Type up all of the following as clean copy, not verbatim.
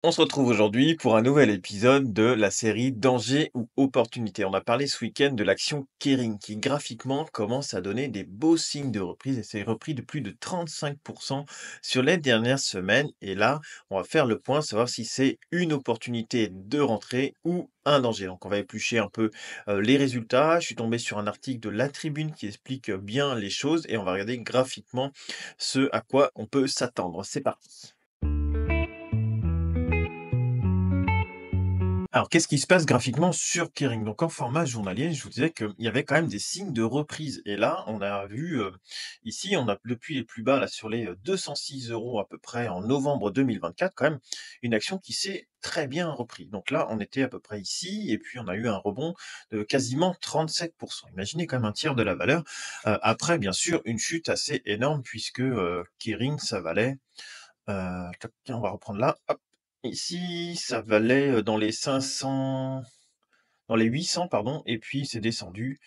On se retrouve aujourd'hui pour un nouvel épisode de la série Danger ou opportunité. On a parlé ce week-end de l'action Kering qui graphiquement commence à donner des beaux signes de reprise et c'est repris de plus de 35% sur les dernières semaines. Et là, on va faire le point, savoir si c'est une opportunité de rentrée ou un danger. Donc on va éplucher un peu les résultats. Je suis tombé sur un article de La Tribune qui explique bien les choses et on va regarder graphiquement ce à quoi on peut s'attendre. C'est parti. Alors, qu'est-ce qui se passe graphiquement sur Kering? Donc, en format journalier, je vous disais qu'il y avait quand même des signes de reprise. Et là, on a vu, ici, on a depuis les plus bas, là, sur les 206 € à peu près en novembre 2024, quand même, une action qui s'est très bien reprise. Donc là, on était à peu près ici, et puis on a eu un rebond de quasiment 37%. Imaginez quand même un tiers de la valeur. Après, bien sûr, une chute assez énorme, puisque Kering, ça valait tac, tiens, on va reprendre là, hop. Ici, ça valait, dans les 500, dans les 800 pardon, et puis c'est descendu,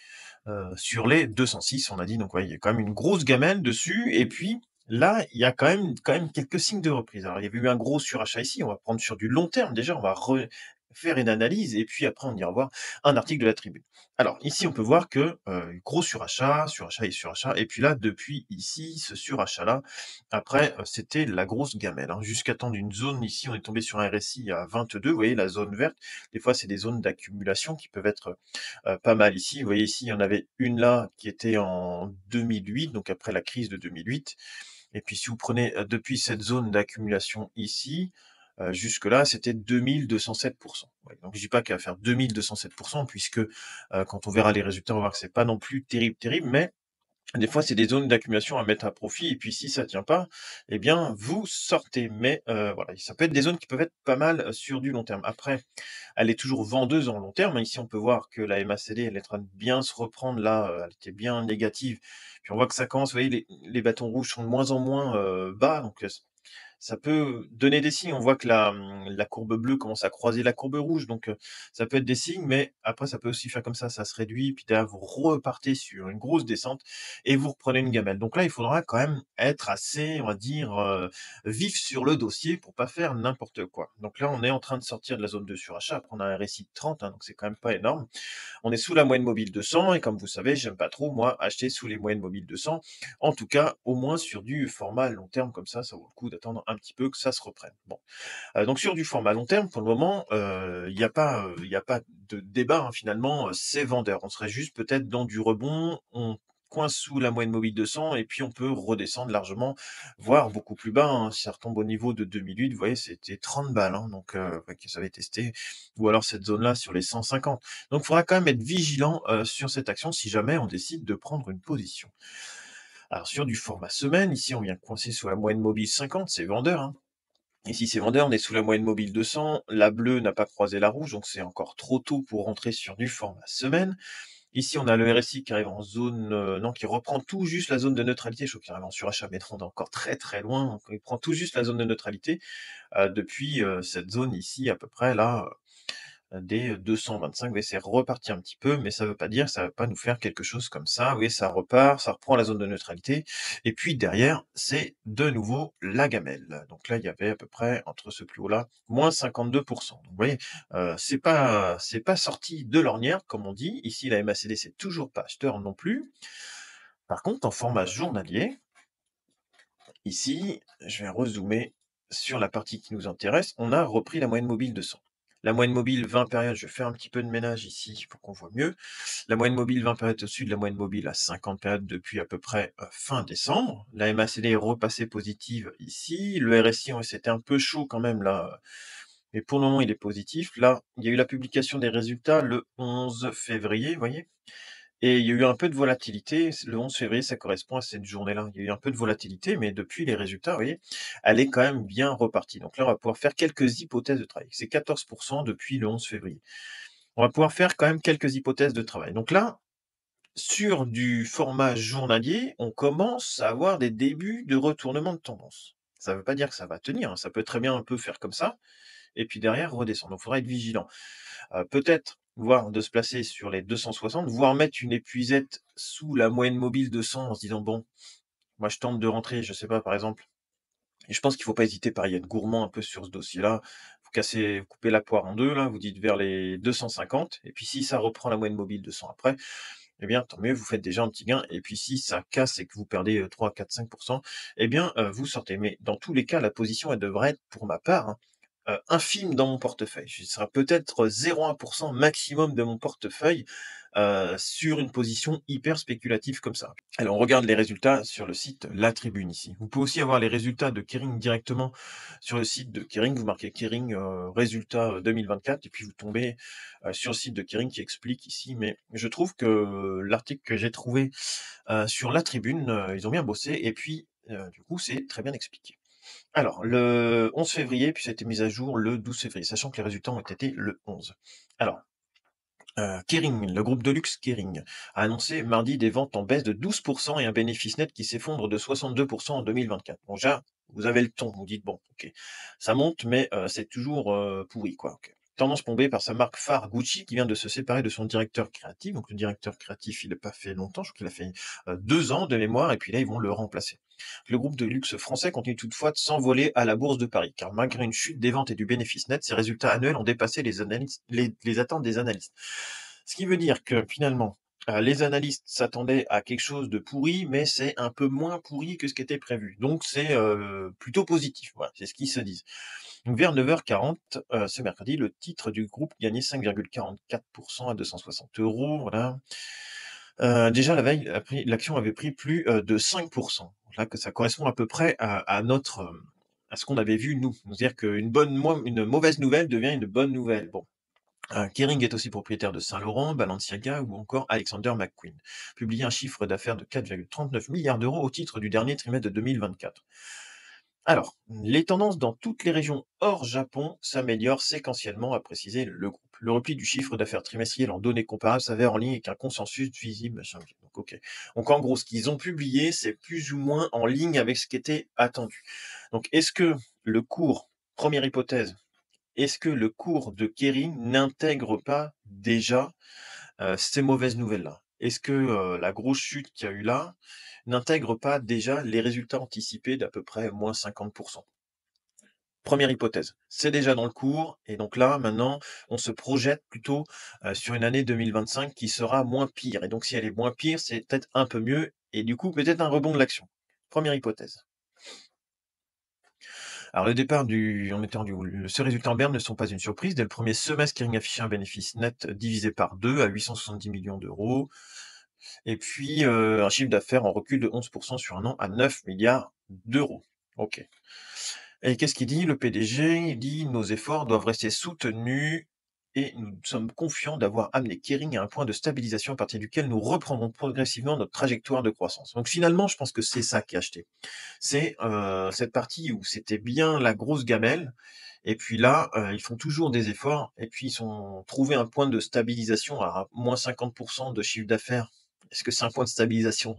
sur les 206 on a dit, donc ouais, il y a quand même une grosse gamelle dessus et puis là, il y a quand même quelques signes de reprise. Alors il y avait eu un gros surachat ici, on va prendre sur du long terme déjà, on va refaire une analyse et puis après on ira voir un article de la Tribune. Alors ici, on peut voir que, gros surachat, surachat et surachat et puis là, depuis ici, ce surachat-là, après, c'était la grosse gamelle, hein, jusqu'à temps d'une zone ici, on est tombé sur un RSI à 22, vous voyez la zone verte? Des fois, c'est des zones d'accumulation qui peuvent être, pas mal ici. Vous voyez ici, il y en avait une là qui était en 2008, donc après la crise de 2008 et puis si vous prenez, depuis cette zone d'accumulation ici, jusque-là, c'était 2207. Ouais, donc je dis pas qu'elle va faire 2207 puisque, quand on verra les résultats, on va voir que c'est pas non plus terrible, terrible, mais des fois, c'est des zones d'accumulation à mettre à profit et puis si ça tient pas, eh bien, vous sortez. Mais, voilà, ça peut être des zones qui peuvent être pas mal, sur du long terme. Après, elle est toujours vendeuse en long terme, hein. Ici, on peut voir que la MACD, elle est en train de bien se reprendre là, elle était bien négative. Puis on voit que ça commence, vous voyez, les bâtons rouges sont de moins en moins, bas, donc, ça peut donner des signes. On voit que la courbe bleue commence à croiser la courbe rouge, donc ça peut être des signes, mais après ça peut aussi faire comme ça se réduit, puis derrière vous repartez sur une grosse descente et vous reprenez une gamelle. Donc là, il faudra quand même être assez, on va dire, vif sur le dossier pour pas faire n'importe quoi. Donc là, on est en train de sortir de la zone de surachat. Après, on a un récit de 30, hein, donc c'est quand même pas énorme. On est sous la moyenne mobile 200 et comme vous savez, j'aime pas trop moi acheter sous les moyennes mobiles 200. En tout cas, au moins sur du format long terme comme ça vaut le coup d'attendre un petit peu que ça se reprenne. Bon, donc sur du format long terme, pour le moment, il y a pas de débat, hein, finalement, c'est vendeur. On serait juste peut-être dans du rebond, on coince sous la moyenne mobile 200 et puis on peut redescendre largement, voire beaucoup plus bas, hein. Si ça retombe au niveau de 2008, vous voyez, c'était 30 balles, hein, donc ouais, qu'ils avaient testé ou alors cette zone-là sur les 150. Donc il faudra quand même être vigilant, sur cette action si jamais on décide de prendre une position. Alors sur du format semaine, ici on vient coincer sous la moyenne mobile 50, c'est vendeur, hein. Ici, c'est vendeur, on est sous la moyenne mobile 200. La bleue n'a pas croisé la rouge, donc c'est encore trop tôt pour rentrer sur du format semaine. Ici, on a le RSI qui arrive en zone, non, qui reprend tout juste la zone de neutralité. Je trouve qu'il arrive en surachat, mais non, on est encore très très loin. Donc, il prend tout juste la zone de neutralité depuis cette zone ici, à peu près là, des 225. Vous voyez, c'est reparti un petit peu, mais ça veut pas dire, ça va pas nous faire quelque chose comme ça. Vous voyez, ça repart, ça reprend la zone de neutralité. Et puis derrière, c'est de nouveau la gamelle. Donc là, il y avait à peu près, entre ce plus haut-là, moins 52%. Donc vous voyez, c'est pas sorti de l'ornière, comme on dit. Ici, la MACD, c'est toujours pas acheteur non plus. Par contre, en format journalier, ici, je vais rezoomer sur la partie qui nous intéresse. On a repris la moyenne mobile de 100. La moyenne mobile 20 périodes, je vais faire un petit peu de ménage ici pour qu'on voit mieux. La moyenne mobile 20 périodes au-dessus de la moyenne mobile à 50 périodes depuis à peu près fin décembre. La MACD est repassée positive ici. Le RSI, ouais, c'était un peu chaud quand même là. Mais pour le moment, il est positif. Là, il y a eu la publication des résultats le 11 février, vous voyez. Et il y a eu un peu de volatilité, le 11 février, ça correspond à cette journée-là. Il y a eu un peu de volatilité, mais depuis les résultats, vous voyez, elle est quand même bien repartie. Donc là, on va pouvoir faire quelques hypothèses de travail. C'est 14 depuis le 11 février. On va pouvoir faire quand même quelques hypothèses de travail. Donc là, sur du format journalier, on commence à avoir des débuts de retournement de tendance. Ça ne veut pas dire que ça va tenir, hein, ça peut très bien un peu faire comme ça, et puis derrière redescendre. Donc il faudra être vigilant. Peut-être voir de se placer sur les 260, voire mettre une épuisette sous la moyenne mobile de 100 en se disant: «Bon, moi je tente de rentrer», je sais pas, par exemple et je pense qu'il faut pas hésiter, pareil, à être gourmand un peu sur ce dossier-là. cassez coupez la poire en 2 là, vous dites vers les 250 et puis si ça reprend la moyenne mobile 200 après, eh bien, tant mieux, vous faites déjà un petit gain et puis si ça casse et que vous perdez, 3-4-5 eh bien, vous sortez. Mais dans tous les cas, la position, elle devrait être, pour ma part, hein, infime dans mon portefeuille. Ce sera peut-être 0,1 maximum de mon portefeuille, sur une position hyper spéculative comme ça. Alors on regarde les résultats sur le site La Tribune ici. Vous pouvez aussi avoir les résultats de Kering directement sur le site de Kering. Vous marquez Kering, résultats, 2024 et puis vous tombez, sur le site de Kering qui explique ici. Mais je trouve que l'article que j'ai trouvé, sur La Tribune, ils ont bien bossé et puis, du coup, c'est très bien expliqué. Alors, le 11 février, puis ça a été mis à jour le 12 février, sachant que les résultats ont été le 11. Alors, Kering, le groupe de luxe Kering, a annoncé mardi des ventes en baisse de 12% et un bénéfice net qui s'effondre de 62% en 2024. Bon, déjà, vous avez le ton, vous dites, bon, ok, ça monte, mais c'est toujours pourri, quoi. Ok. Tendance plombée par sa marque phare Gucci qui vient de se séparer de son directeur créatif. Donc le directeur créatif, il n'a pas fait longtemps, je crois qu'il a fait 2 ans de mémoire, et puis là, ils vont le remplacer. Le groupe de luxe français continue toutefois de s'envoler à la bourse de Paris, car malgré une chute des ventes et du bénéfice net, ses résultats annuels ont dépassé les attentes des analystes. Ce qui veut dire que finalement, les analystes s'attendaient à quelque chose de pourri, mais c'est un peu moins pourri que ce qui était prévu. Donc c'est, plutôt positif, voilà, c'est ce qu'ils se disent. Donc vers 9h40, ce mercredi, le titre du groupe gagnait 5,44 à 260 €, voilà. Déjà la veille, l'action avait pris plus, de 5. Là que ça correspond à peu près à notre, à ce qu'on avait vu nous. C'est-à-dire une mauvaise nouvelle devient une bonne nouvelle. Bon. Kering est aussi propriétaire de Saint-Laurent, Balenciaga ou encore Alexander McQueen. Publié un chiffre d'affaires de 4,39 milliards d'euros au titre du dernier trimestre de 2024. Alors, les tendances dans toutes les régions hors Japon s'améliorent séquentiellement, a précisé le groupe. Le repli du chiffre d'affaires trimestriel en données comparables s'avère en ligne avec un consensus visible. Machin. Donc, ok. Donc, en gros, ce qu'ils ont publié, c'est plus ou moins en ligne avec ce qui était attendu. Donc, est-ce que le cours, première hypothèse, est-ce que le cours de Kering n'intègre pas déjà, ces mauvaises nouvelles-là? Est-ce que, la grosse chute qu'il y a eu là n'intègre pas déjà les résultats anticipés d'à peu près moins 50? Première hypothèse, c'est déjà dans le cours et donc là, maintenant, on se projette plutôt, sur une année 2025 qui sera moins pire et donc si elle est moins pire, c'est peut-être un peu mieux et du coup, peut-être un rebond de l'action. Première hypothèse. Alors le départ du on était rendu où? Ces résultats en berne ne sont pas une surprise. Dès le premier semestre, Kering affichait un bénéfice net divisé par 2 à 870 millions d'euros et puis, un chiffre d'affaires en recul de 11 sur un an à 9 milliards d'euros. OK. Et qu'est-ce qu'il dit le PDG? Il dit: «Nos efforts doivent rester soutenus et nous sommes confiants d'avoir amené Kering à un point de stabilisation à partir duquel nous reprendrons progressivement notre trajectoire de croissance». Donc finalement, je pense que c'est ça qui a acheté. C'est, cette partie où c'était bien la grosse gamelle et puis là, ils font toujours des efforts et puis ils ont trouvé un point de stabilisation à moins 50 de chiffre d'affaires. Est-ce que c'est un point de stabilisation?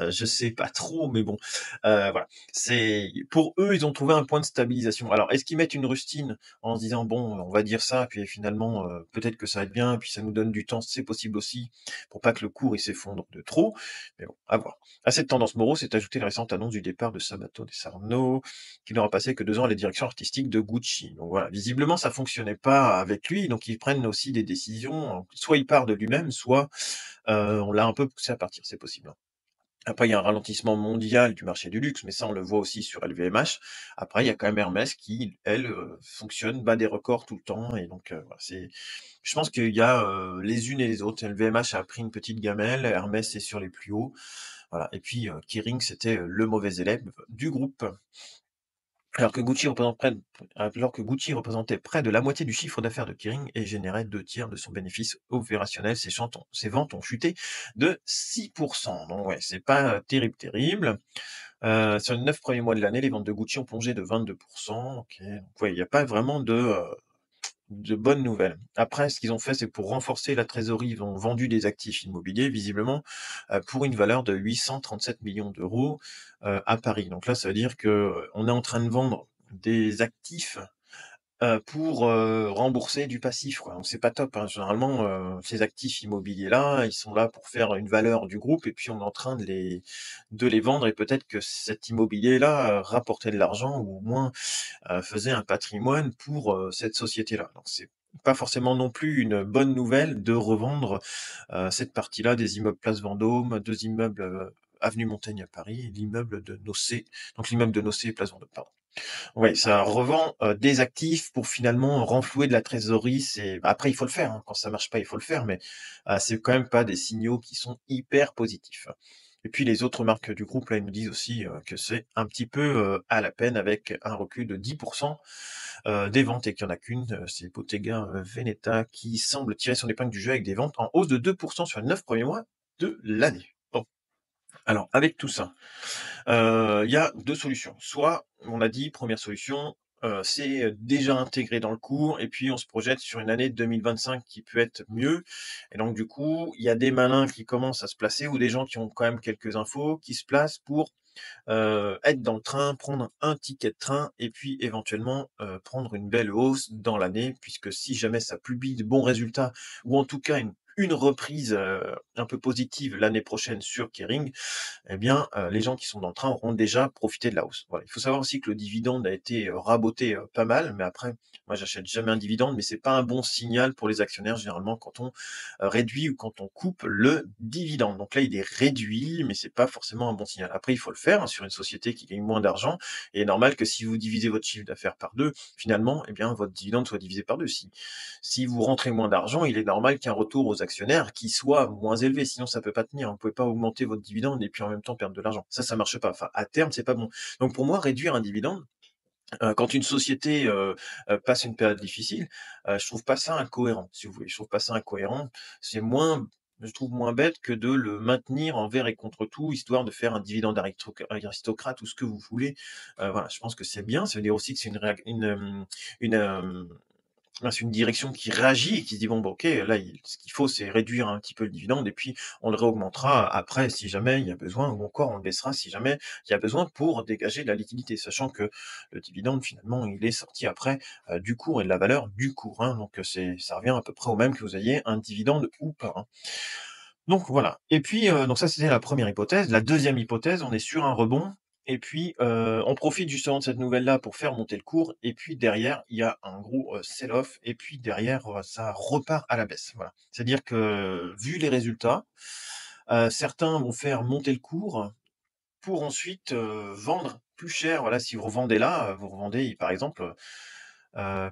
Je sais pas trop, mais bon, voilà. C'est pour eux, ils ont trouvé un point de stabilisation. Alors, est-ce qu'ils mettent une rustine en se disant: «Bon, on va dire ça, puis finalement, peut-être que ça va être bien, puis ça nous donne du temps», c'est possible aussi, pour pas que le cours il s'effondre de trop, mais bon, à voir. À cette tendance morose s'est ajoutée la récente annonce du départ de Sabato De Sarno, qui n'aura passé que 2 ans à la direction artistique de Gucci. Donc voilà, visiblement ça fonctionnait pas avec lui, donc ils prennent aussi des décisions, soit il part de lui-même, soit, on l'a un peu poussé à partir, c'est possible, hein. Après il y a un ralentissement mondial du marché du luxe, mais ça on le voit aussi sur LVMH. Après il y a quand même Hermès qui, elle, fonctionne, bat des records tout le temps et donc, voilà, c'est je pense qu'il y a, les unes et les autres. LVMH a pris une petite gamelle, Hermès est sur les plus hauts, voilà et puis, Kering c'était, le mauvais élève du groupe. Alors que Gucci représentait près de la moitié du chiffre d'affaires de Kering et générait 2 tiers de son bénéfice opérationnel, ses ventes ont chuté de 6. Donc ouais, c'est pas terrible, terrible. Sur les 9 premiers mois de l'année, les ventes de Gucci ont plongé de 22. OK, donc ouais, il y a pas vraiment de bonnes nouvelles. Après, ce qu'ils ont fait, c'est pour renforcer la trésorerie, ils ont vendu des actifs immobiliers visiblement, pour une valeur de 837 millions d'euros à Paris. Donc là, ça veut dire que, on est en train de vendre des actifs, pour, rembourser du passif, quoi. Donc c'est pas top, hein. Généralement, ces actifs immobiliers-là, ils sont là pour faire une valeur du groupe et puis on est en train de les vendre et peut-être que cet immobilier-là, rapportait de l'argent ou au moins, faisait un patrimoine pour, cette société-là. Donc c'est pas forcément non plus une bonne nouvelle de revendre, cette partie-là des immeubles Place Vendôme, 2 immeubles, avenue Montaigne à Paris et l'immeuble de Nocé, donc l'immeuble de Nocé Place Vendôme, pardon. Oui, ça revend, des actifs pour finalement renflouer de la trésorerie. Après il faut le faire, hein, quand ça marche pas, il faut le faire, mais, c'est quand même pas des signaux qui sont hyper positifs. Et puis les autres marques du groupe, là, ils nous disent aussi, que c'est un petit peu, à la peine avec un recul de 10 des ventes et qu'il y en a qu'une, c'est Bottega, Veneta qui semble tirer son épingle du jeu avec des ventes en hausse de 2 sur les 9 premiers mois de l'année. Bon, alors avec tout ça, il y a 2 solutions. Soit, on a dit, première solution, c'est, déjà intégré dans le cours et puis on se projette sur une année 2025 qui peut être mieux et donc du coup, il y a des malins qui commencent à se placer ou des gens qui ont quand même quelques infos qui se placent pour, être dans le train, prendre un ticket de train et puis éventuellement, prendre une belle hausse dans l'année puisque si jamais ça publie de bons résultats ou en tout cas une reprise, un peu positive l'année prochaine sur Kering, eh bien, les gens qui sont dans le train auront déjà profité de la hausse. Voilà. Il faut savoir aussi que le dividende a été, raboté, pas mal, mais après, moi j'achète jamais un dividende, mais c'est pas un bon signal pour les actionnaires généralement quand on, réduit ou quand on coupe le dividende. Donc là, il est réduit, mais c'est pas forcément un bon signal. Après, il faut le faire, hein, sur une société qui gagne moins d'argent et il est normal que si vous divisez votre chiffre d'affaires par 2, finalement, eh bien, votre dividende soit divisé par 2. Si vous rentrez moins d'argent, il est normal qu'un retour aux actionnaires qui soit moins élevé, sinon ça peut pas tenir. Vous pouvez pas augmenter votre dividende et puis en même temps perdre de l'argent. Ça marche pas. Enfin, à terme, c'est pas bon. Donc pour moi, réduire un dividende, quand une société, passe une période difficile, je trouve pas ça incohérent, si vous voulez. Je trouve pas ça incohérent. C'est moins je trouve moins bête que de le maintenir envers et contre tout, histoire de faire un dividende aristocrate ou ce que vous voulez. Voilà, je pense que c'est bien. Ça veut dire aussi que c'est une, c'est une direction qui réagit et qui se dit: «Bon, bah, OK, là, ce qu'il faut, c'est réduire un petit peu le dividende et puis on le réaugmentera après si jamais il y a besoin ou encore on le baissera si jamais il y a besoin pour dégager de la liquidité». Sachant que le dividende, finalement, il est sorti après, du cours et de la valeur du cours, hein, donc ça revient à peu près au même que vous ayez un dividende ou pas, hein. Donc voilà et puis, donc ça, c'était la première hypothèse. La deuxième hypothèse, on est sur un rebond et puis, on profite justement de cette nouvelle-là pour faire monter le cours et puis derrière, il y a un gros, sell-off et puis derrière, ça repart à la baisse, voilà. C'est-à-dire que, vu les résultats, certains vont faire monter le cours pour ensuite, vendre plus cher. Voilà, si vous revendez là, vous revendez par exemple,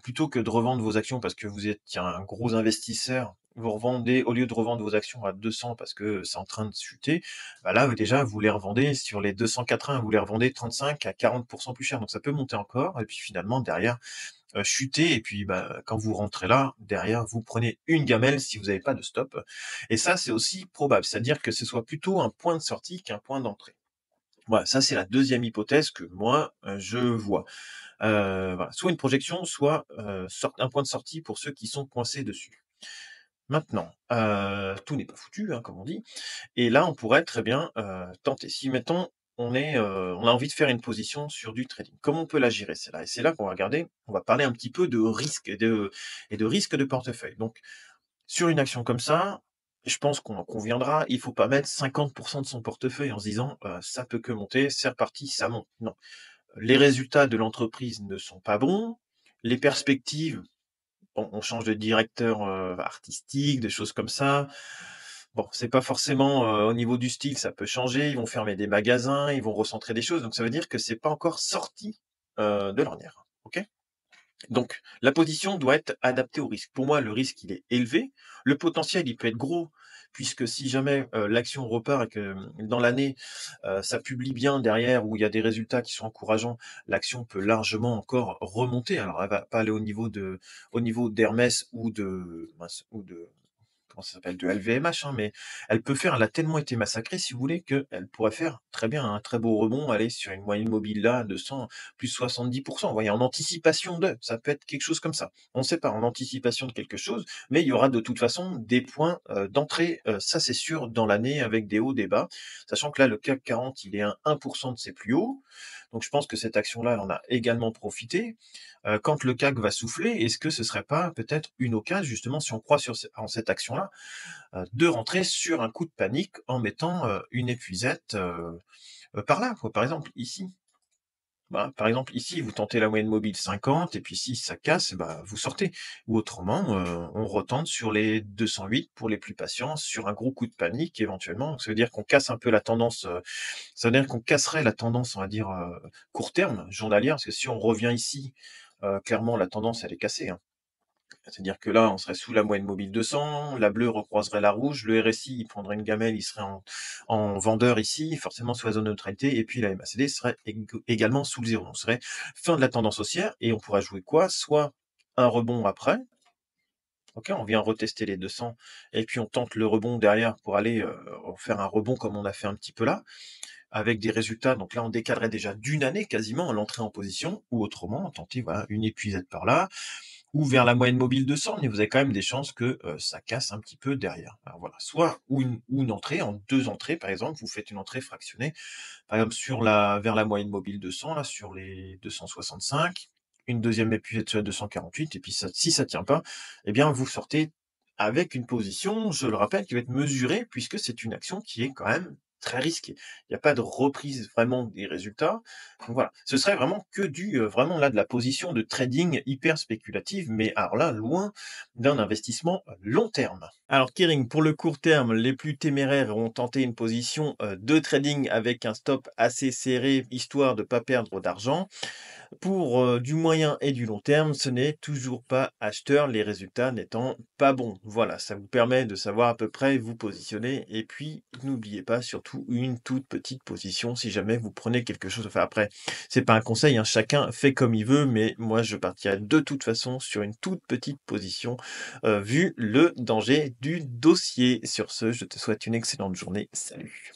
plutôt que de revendre vos actions parce que vous êtes un gros investisseur, vous revendez au lieu de revendre vos actions à 200 parce que c'est en train de chuter, bah là, déjà, vous les revendez sur les 280, vous les revendez 35 à 40 plus cher. Donc ça peut monter encore et puis finalement derrière, chuter et puis, bah, quand vous rentrez là, derrière, vous prenez une gamelle si vous n'avez pas de stop et ça, c'est aussi probable. C'est-à-dire que ce soit plutôt un point de sortie qu'un point d'entrée. Voilà, ça, c'est la deuxième hypothèse que moi, je vois. Voilà, soit une projection, soit, un point de sortie pour ceux qui sont coincés dessus. Maintenant, tout n'est pas foutu, hein, comme on dit et là, on pourrait très bien, tenter. Si mettons, on a envie de faire une position sur du trading, comment on peut la gérer celle-là? Et c'est là qu'on va regarder, on va parler un petit peu de risque et de risque de portefeuille. Donc sur une action comme ça, je pense qu'on en conviendra, il faut pas mettre 50 de son portefeuille en se disant: «Ça peut que monter, c'est reparti, ça monte». Non. Les résultats de l'entreprise ne sont pas bons, les perspectives, on change de directeur, artistique, des choses comme ça. Bon, c'est pas forcément, au niveau du style, ça peut changer, ils vont fermer des magasins, ils vont recentrer des choses, donc ça veut dire que c'est pas encore sorti, de l'ornière. OK? Donc la position doit être adaptée au risque. Pour moi, le risque, il est élevé. Le potentiel, il peut être gros, puisque si jamais, l'action repart et que, dans l'année, ça publie bien derrière, où il y a des résultats qui sont encourageants, l'action peut largement encore remonter. Alors elle va pas aller au niveau d'Hermès ou de mince, ou de comment ça s'appelle? De LVMH, hein, mais elle peut faire elle a tellement été massacrée, si vous voulez, qu'elle pourrait faire très bien un très beau rebond, aller sur une moyenne mobile là de 100 plus 70. Vous voyez? En anticipation de, ça peut être quelque chose comme ça. On ne sait pas, en anticipation de quelque chose, mais il y aura de toute façon des points, d'entrée, ça c'est sûr, dans l'année avec des hauts, des bas. Sachant que là, le CAC 40, il est à 1 de ses plus hauts. Donc je pense que cette action-là, elle en a également profité. Quand le CAC va souffler, est-ce que ce serait pas peut-être une occasion, justement, si on croit en cette action-là, de rentrer sur un coup de panique en mettant, une épuisette, par là, quoi, par exemple ici. Bah, par exemple, ici, vous tentez la moyenne mobile 50 et puis si ça casse, bah, vous sortez. Ou autrement, on retente sur les 208 pour les plus patients, sur un gros coup de panique éventuellement. Ça veut dire qu'on casse un peu la tendance, ça veut dire qu'on casserait la tendance, on va dire, court terme, journalière, parce que si on revient ici, clairement la tendance elle est cassée, hein. C'est-à-dire que là, on serait sous la moyenne mobile 200, la bleue recroiserait la rouge, le RSI, il prendrait une gamelle, il serait en vendeur ici, forcément sous la zone de neutralité, et puis la MACD serait également sous le zéro. On serait fin de la tendance haussière, et on pourra jouer quoi? Soit un rebond après, ok, on vient retester les 200, et puis on tente le rebond derrière pour aller faire un rebond comme on a fait un petit peu là, avec des résultats. Donc là, on décalerait déjà d'une année quasiment à l'entrée en position, ou autrement, tenter voilà, une épuisette par là, ou vers la moyenne mobile 200, mais vous avez quand même des chances que, ça casse un petit peu derrière. Alors voilà, soit ou une entrée, en 2 entrées par exemple, vous faites une entrée fractionnée, par exemple vers la moyenne mobile 200 là, sur les 265, une deuxième épuisée sur la 248 et puis ça si ça tient pas, eh bien vous sortez avec une position, je le rappelle, qui va être mesurée puisque c'est une action qui est quand même très risquée. Il n'y a pas de reprise vraiment des résultats. Donc voilà, ce serait vraiment que vraiment là de la position de trading hyper spéculative, mais alors là, loin d'un investissement long terme. Alors Kering, pour le court terme, les plus téméraires ont tenté une position de trading avec un stop assez serré, histoire de ne pas perdre d'argent. Pour du moyen et du long terme, ce n'est toujours pas acheteur, les résultats n'étant pas bons. Voilà, ça vous permet de savoir à peu près vous positionner. Et puis, n'oubliez pas surtout une toute petite position si jamais vous prenez quelque chose. Enfin après, c'est pas un conseil, hein, chacun fait comme il veut, mais moi je partirais de toute façon sur une toute petite position, vu le danger du dossier. Sur ce, je te souhaite une excellente journée. Salut.